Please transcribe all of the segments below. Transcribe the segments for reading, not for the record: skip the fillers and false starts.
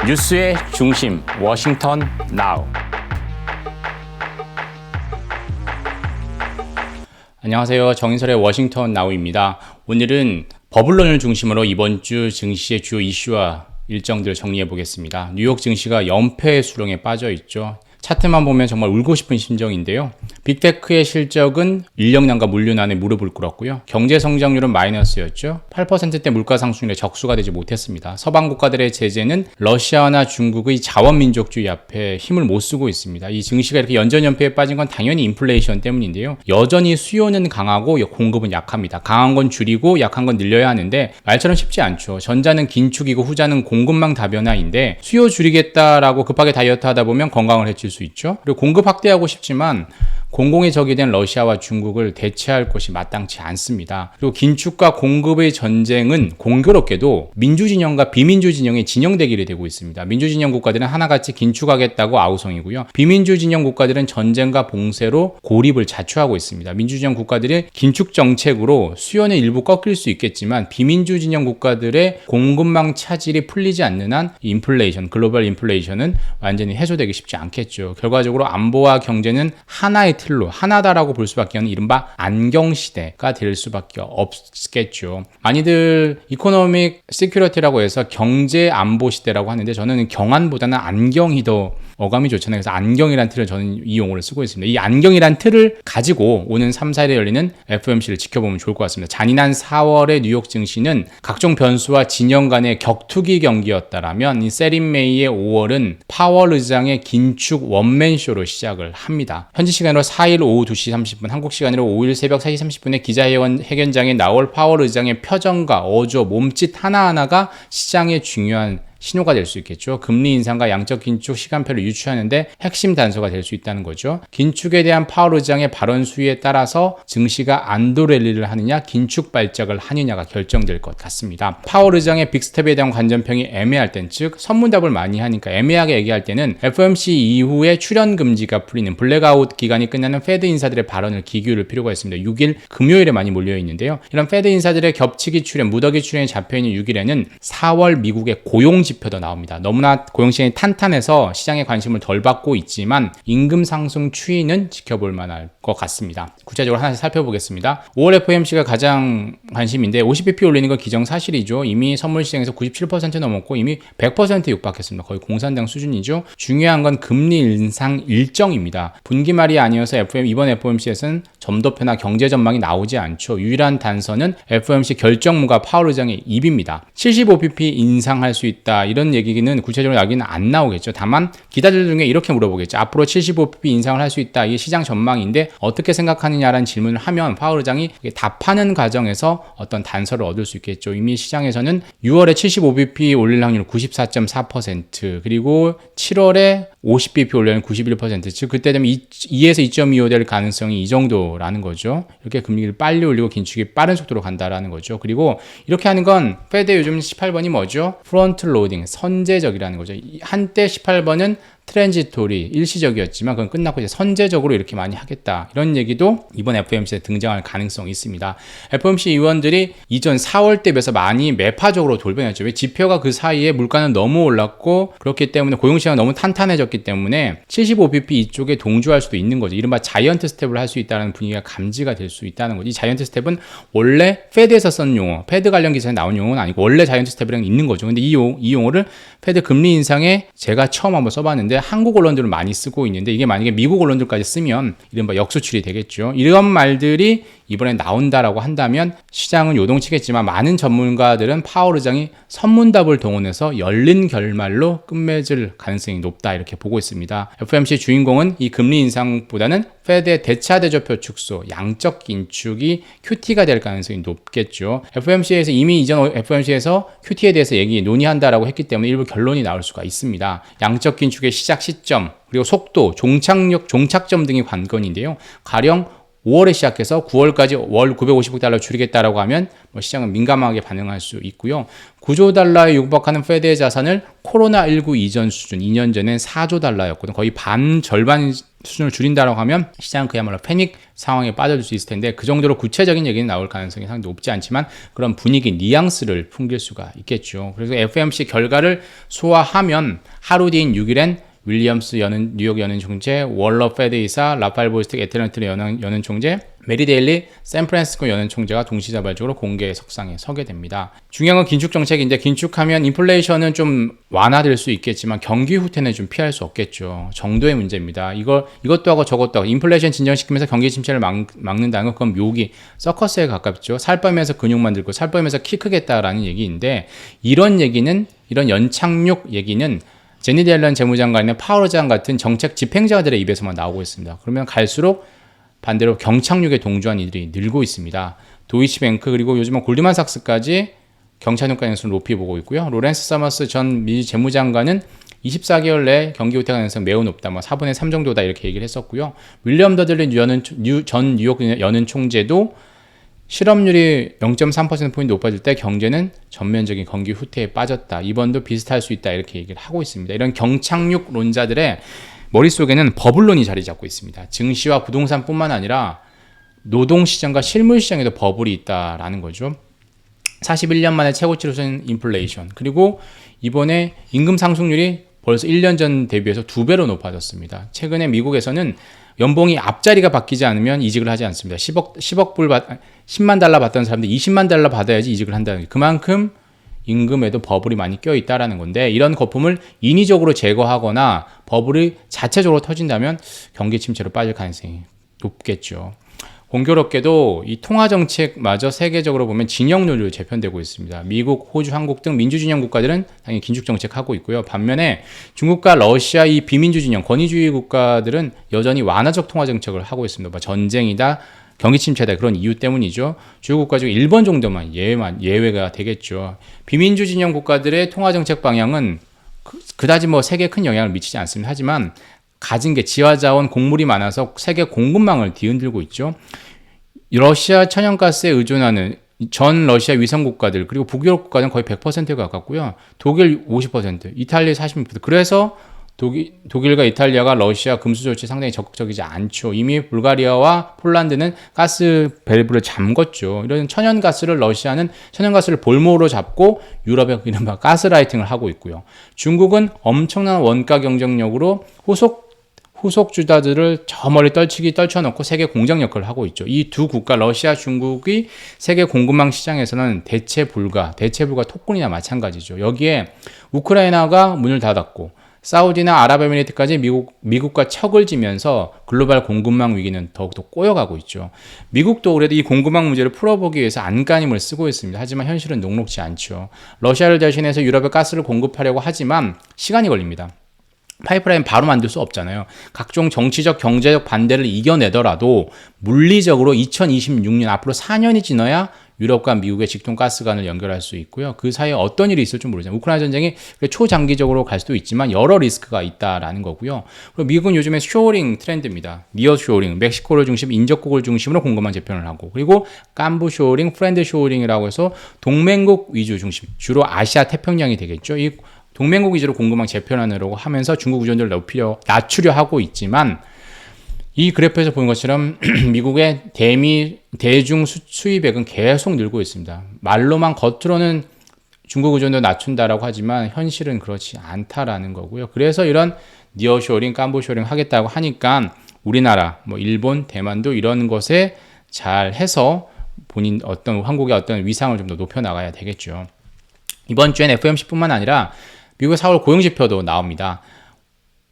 뉴스의 중심, 워싱턴 나우. 안녕하세요. 정인설의 워싱턴 나우입니다. 오늘은 버블론을 중심으로 이번 주 증시의 주요 이슈와 일정들을 정리해 보겠습니다. 뉴욕 증시가 연패의 수렁에 빠져 있죠. 차트만 보면 정말 울고 싶은 심정인데요. 빅테크의 실적은 인력난과 물류난에 무릎을 꿇었고요. 경제 성장률은 마이너스였죠. 8%대 물가 상승률에 적수가 되지 못했습니다. 서방 국가들의 제재는 러시아나 중국의 자원민족주의 앞에 힘을 못 쓰고 있습니다. 이 증시가 이렇게 연전연패에 빠진 건 당연히 인플레이션 때문인데요. 여전히 수요는 강하고 공급은 약합니다. 강한 건 줄이고 약한 건 늘려야 하는데 말처럼 쉽지 않죠. 전자는 긴축이고 후자는 공급망 다변화인데 수요 줄이겠다라고 급하게 다이어트 하다 보면 건강을 해칠 수 있죠. 그리고 공급 확대하고 싶지만 공공의 적이 된 러시아와 중국을 대체할 것이 마땅치 않습니다. 그리고 긴축과 공급의 전쟁은 공교롭게도 민주진영과 비민주진영의 진영대결이 되고 있습니다. 민주진영 국가들은 하나같이 긴축하겠다고 아우성이고요. 비민주진영 국가들은 전쟁과 봉쇄로 고립을 자초하고 있습니다. 민주진영 국가들이 긴축 정책으로 수요는 일부 꺾일 수 있겠지만 비민주진영 국가들의 공급망 차질이 풀리지 않는 한 인플레이션, 글로벌 인플레이션은 완전히 해소되기 쉽지 않겠죠. 결과적으로 안보와 경제는 하나의 틀로 하나다라고 볼 수밖에 없는 이른바 안경시대가 될 수밖에 없겠죠. 많이들 이코노믹 시큐리티라고 해서 경제 안보 시대라고 하는데 저는 경안보다는 안경이 더 어감이 좋잖아요. 그래서 안경이란 틀을 저는 이 용어를 쓰고 있습니다. 이 안경이란 틀을 가지고 오는 3, 4일에 열리는 FOMC를 지켜보면 좋을 것 같습니다. 잔인한 4월의 뉴욕 증시는 각종 변수와 진영 간의 격투기 경기였다라면 이 세린 메이의 5월은 파월 의장의 긴축 원맨쇼로 시작을 합니다. 현지 시간으로 4일 오후 2시 30분, 한국 시간으로 5일 새벽 4시 30분에 기자회견장에 나올 파월 의장의 표정과 어조, 몸짓 하나하나가 시장의 중요한 신호가 될 수 있겠죠. 금리 인상과 양적 긴축 시간표를 유추하는데 핵심 단서가 될 수 있다는 거죠. 긴축에 대한 파월 의장의 발언 수위에 따라서 증시가 안도 랠리를 하느냐 긴축 발작을 하느냐가 결정될 것 같습니다. 파월 의장의 빅스텝에 대한 관전평이 애매할 땐, 즉 선문답을 많이 하니까 애매하게 얘기할 때는 FOMC 이후에 출연 금지가 풀리는 블랙아웃 기간이 끝나는 페드 인사들의 발언을 기울일 필요가 있습니다. 6일 금요일에 많이 몰려 있는데요. 이런 페드 인사들의 겹치기 출연, 무더기 출연이 잡혀있는 6일에는 4월 미국의 고용 지표도 나옵니다. 너무나 고용시장이 탄탄해서 시장의 관심을 덜 받고 있지만 임금 상승 추이는 지켜볼 만할 것 같습니다. 구체적으로 하나씩 살펴보겠습니다. 5월 FOMC가 가장 관심인데 50bp 올리는 건 기정사실이죠. 이미 선물 시장에서 97% 넘었고 이미 100% 육박했습니다. 거의 공산당 수준이죠. 중요한 건 금리 인상 일정입니다. 분기 말이 아니어서 이번 FOMC에서는 점도표나 경제 전망이 나오지 않죠. 유일한 단서는 FOMC 결정문과 파월 의장의 입입니다. 75bp 인상할 수 있다. 이런 얘기는 구체적으로 여기는 안 나오겠죠. 다만 기자들 중에 이렇게 물어보겠죠. 앞으로 75bp 인상을 할 수 있다. 이게 시장 전망인데 어떻게 생각하느냐라는 질문을 하면 파월 의장이 답하는 과정에서 어떤 단서를 얻을 수 있겠죠. 이미 시장에서는 6월에 75bp 올릴 확률 94.4%, 그리고 7월에 50bp 올려는 91%, 즉 그때 되면 2에서 2.25 될 가능성이 이 정도라는 거죠. 이렇게 금리를 빨리 올리고 긴축이 빠른 속도로 간다라는 거죠. 그리고 이렇게 하는 건 페드 요즘 18번이 뭐죠? 프론트 로딩, 선제적이라는 거죠. 한때 18번은 트랜지토리, 일시적이었지만 그건 끝났고 이제 선제적으로 이렇게 많이 하겠다. 이런 얘기도 이번 FOMC에 등장할 가능성이 있습니다. FOMC 의원들이 이전 4월 때 비해서 많이 매파적으로 돌변했죠. 왜? 지표가 그 사이에 물가는 너무 올랐고 그렇기 때문에 고용시장이 너무 탄탄해졌기 때문에 75bp 이쪽에 동조할 수도 있는 거죠. 이른바 자이언트 스텝을 할 수 있다는 분위기가 감지가 될 수 있다는 거죠. 이 자이언트 스텝은 원래 페드에서 쓴 용어, 페드 관련 기사에 나온 용어는 아니고 원래 자이언트 스텝이라는 게 있는 거죠. 근데 이 용어를 페드 금리 인상에 제가 처음 한번 써봤는데 한국 언론들은 많이 쓰고 있는데 이게 만약에 미국 언론들까지 쓰면 이른바 역수출이 되겠죠. 이런 말들이 이번에 나온다라고 한다면 시장은 요동치겠지만 많은 전문가들은 파월 의장이 선문답을 동원해서 열린 결말로 끝맺을 가능성이 높다 이렇게 보고 있습니다. FOMC 주인공은 이 금리 인상보다는 페드의 대차 대조표 축소, 양적 긴축이 QT가 될 가능성이 높겠죠. FOMC에서 이미 이전 FOMC에서 QT에 대해서 논의한다라고 했기 때문에 일부 결론이 나올 수가 있습니다. 양적 긴축의 시작 시점, 그리고 속도, 종착점 등이 관건인데요. 가령 5월에 시작해서 9월까지 월 950억 달러 줄이겠다라고 하면 뭐 시장은 민감하게 반응할 수 있고요. 9조 달러에 육박하는 페드의 자산을 코로나19 이전 수준, 2년 전엔 4조 달러였거든. 거의 절반 수준을 줄인다라고 하면 시장은 그야말로 패닉 상황에 빠져들 수 있을 텐데 그 정도로 구체적인 얘기는 나올 가능성이 상당히 높지 않지만 그런 분위기, 뉘앙스를 풍길 수가 있겠죠. 그래서 FOMC 결과를 소화하면 하루 뒤인 6일엔 윌리엄스 뉴욕 연은 총재, 월러 페드 이사, 라파엘 보스틱 애틀랜타 연은 총재, 메리 데일리 샌프란시스코 연은 총재가 동시다발적으로 공개 석상에 서게 됩니다. 중요한 건 긴축 정책인데 긴축하면 인플레이션은 좀 완화될 수 있겠지만 경기 후퇴는 좀 피할 수 없겠죠. 정도의 문제입니다. 이것도 하고 저것도 하고 인플레이션 진정시키면서 경기 침체를 막는다는 건 그건 묘기, 서커스에 가깝죠. 살 빼면서 근육 만들고 살 빼면서 키 크겠다라는 얘기인데 이런 연착륙 얘기는 제니 옐런 재무장관이나 파월 장 같은 정책 집행자들의 입에서만 나오고 있습니다. 그러면 갈수록 반대로 경착륙에 동조한 이들이 늘고 있습니다. 도이치뱅크 그리고 요즘은 골드만삭스까지 경착륙 가능성을 높이 보고 있고요. 로렌스 사머스 전 미 재무장관은 24개월 내 경기 후퇴 가능성 매우 높다. 4분의 3 정도다 이렇게 얘기를 했었고요. 윌리엄 더들리 전 뉴욕 연은 총재도 실업률이 0.3%포인트 높아질 때 경제는 전면적인 경기 후퇴에 빠졌다. 이번도 비슷할 수 있다. 이렇게 얘기를 하고 있습니다. 이런 경착륙론자들의 머릿속에는 버블론이 자리 잡고 있습니다. 증시와 부동산뿐만 아니라 노동시장과 실물시장에도 버블이 있다라는 거죠. 41년 만에 최고치로 쓴 인플레이션 그리고 이번에 임금 상승률이 벌써 1년 전 대비해서 2배로 높아졌습니다. 최근에 미국에서는 연봉이 앞자리가 바뀌지 않으면 이직을 하지 않습니다. 10만 달러 받던 사람들 20만 달러 받아야지 이직을 한다는 게 그만큼 임금에도 버블이 많이 껴있다라는 건데 이런 거품을 인위적으로 제거하거나 버블이 자체적으로 터진다면 경기 침체로 빠질 가능성이 높겠죠. 공교롭게도 이 통화정책마저 세계적으로 보면 진영론으로 재편되고 있습니다. 미국, 호주, 한국 등 민주진영 국가들은 당연히 긴축정책하고 있고요. 반면에 중국과 러시아 이 비민주진영, 권위주의 국가들은 여전히 완화적 통화정책을 하고 있습니다. 전쟁이다, 경기 침체다 그런 이유 때문이죠. 주요 국가 중 일본 정도만 예외가 되겠죠. 비민주 진영 국가들의 통화정책 방향은 그다지 세계에 큰 영향을 미치지 않습니다. 하지만 가진 게 지하자원 곡물이 많아서 세계 공급망을 뒤흔들고 있죠. 러시아 천연가스에 의존하는 전 러시아 위성 국가들 그리고 북유럽 국가는 거의 100%에 가깝고요. 독일 50%, 이탈리아 40%. 그래서 독일과 이탈리아가 러시아 금수 조치 상당히 적극적이지 않죠. 이미 불가리아와 폴란드는 가스 밸브를 잠궜죠. 이런 러시아는 천연가스를 볼모로 잡고 유럽에 이른바 가스라이팅을 하고 있고요. 중국은 엄청난 원가 경쟁력으로 후속 주자들을 저 멀리 떨쳐놓고 세계 공장 역할을 하고 있죠. 이 두 국가 러시아, 중국이 세계 공급망 시장에서는 대체 불가 토큰이나 마찬가지죠. 여기에 우크라이나가 문을 닫았고 사우디나 아랍에미리트까지 미국과 척을 지면서 글로벌 공급망 위기는 더욱더 꼬여가고 있죠. 미국도 그래도 이 공급망 문제를 풀어보기 위해서 안간힘을 쓰고 있습니다. 하지만 현실은 녹록지 않죠. 러시아를 대신해서 유럽에 가스를 공급하려고 하지만 시간이 걸립니다. 파이프라인 바로 만들 수 없잖아요. 각종 정치적, 경제적 반대를 이겨내더라도 물리적으로 2026년 앞으로 4년이 지나야 유럽과 미국의 직통 가스관을 연결할 수 있고요. 그 사이에 어떤 일이 있을지 모르잖아요. 우크라이나 전쟁이 초장기적으로 갈 수도 있지만 여러 리스크가 있다라는 거고요. 그리고 미국은 요즘에 쇼어링 트렌드입니다. 니어 쇼어링, 멕시코를 중심, 인접국을 중심으로 공급망 재편을 하고 그리고 깐부 쇼어링, 프렌드 쇼어링이라고 해서 동맹국 위주 중심, 주로 아시아 태평양이 되겠죠. 이 동맹국 위주로 공급망 재편하려고 하면서 중국 의존도를 낮추려 하고 있지만 이 그래프에서 보는 것처럼 미국의 대중 수입액은 계속 늘고 있습니다. 말로만 겉으로는 중국 의존도 낮춘다라고 하지만 현실은 그렇지 않다라는 거고요. 그래서 이런 니어쇼링, 깐부쇼링 하겠다고 하니까 우리나라, 일본, 대만도 이런 것에 잘 해서 한국의 어떤 위상을 좀 더 높여 나가야 되겠죠. 이번 주엔 FOMC뿐만 아니라 미국의 4월 고용지표도 나옵니다.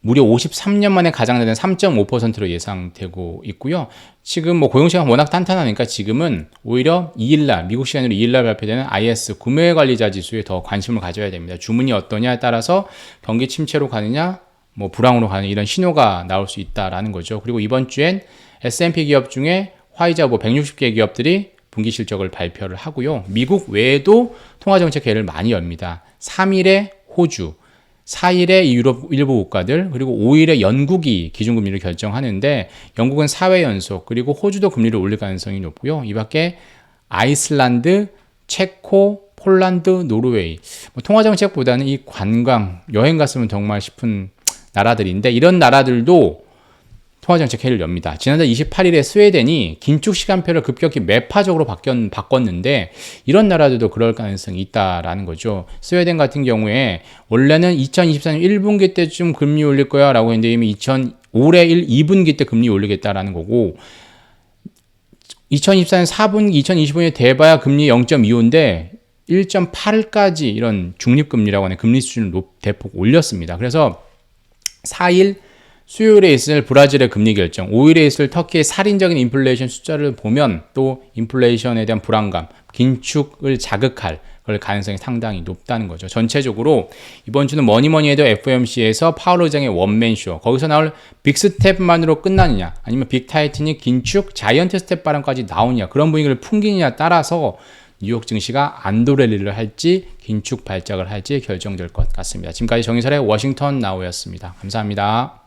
무려 53년 만에 가장 낮은 3.5%로 예상되고 있고요. 지금 고용시장이 워낙 탄탄하니까 지금은 오히려 미국 시간으로 2일날 발표되는 IS 구매관리자 지수에 더 관심을 가져야 됩니다. 주문이 어떠냐에 따라서 경기 침체로 가느냐, 불황으로 가느냐 이런 신호가 나올 수 있다라는 거죠. 그리고 이번 주엔 S&P 기업 중에 화이자 160개 기업들이 분기 실적을 발표를 하고요. 미국 외에도 통화정책 회의를 많이 엽니다. 3일에 호주, 4일에 유럽 일부 국가들 그리고 5일에 영국이 기준금리를 결정하는데 영국은 4회 연속 그리고 호주도 금리를 올릴 가능성이 높고요. 이 밖에 아이슬란드, 체코, 폴란드, 노르웨이 통화정책보다는 이 관광, 여행 갔으면 정말 싶은 나라들인데 이런 나라들도 통화정책 회의를 엽니다. 지난달 28일에 스웨덴이 긴축 시간표를 급격히 매파적으로 바꿨는데 이런 나라들도 그럴 가능성이 있다라는 거죠. 스웨덴 같은 경우에 원래는 2024년 1분기 때쯤 금리 올릴 거야 라고 했는데 이미 올해 2분기 때 금리 올리겠다라는 거고 2024년 4분기, 2025년에 돼봐야 금리 0.25인데 1.8까지 이런 중립금리라고 하는 금리 수준을 대폭 올렸습니다. 그래서 4일 수요일에 있을 브라질의 금리 결정, 5일에 있을 터키의 살인적인 인플레이션 숫자를 보면 또 인플레이션에 대한 불안감, 긴축을 자극할 그럴 가능성이 상당히 높다는 거죠. 전체적으로 이번 주는 뭐니뭐니 해도 FOMC에서 파월 의장의 원맨쇼, 거기서 나올 빅스텝만으로 끝나느냐 아니면 빅타이트닝, 긴축, 자이언트 스텝 발언까지 나오느냐 그런 분위기를 풍기느냐에 따라서 뉴욕 증시가 안도랠리를 할지 긴축 발작을 할지 결정될 것 같습니다. 지금까지 정의설의 워싱턴 나우였습니다. 감사합니다.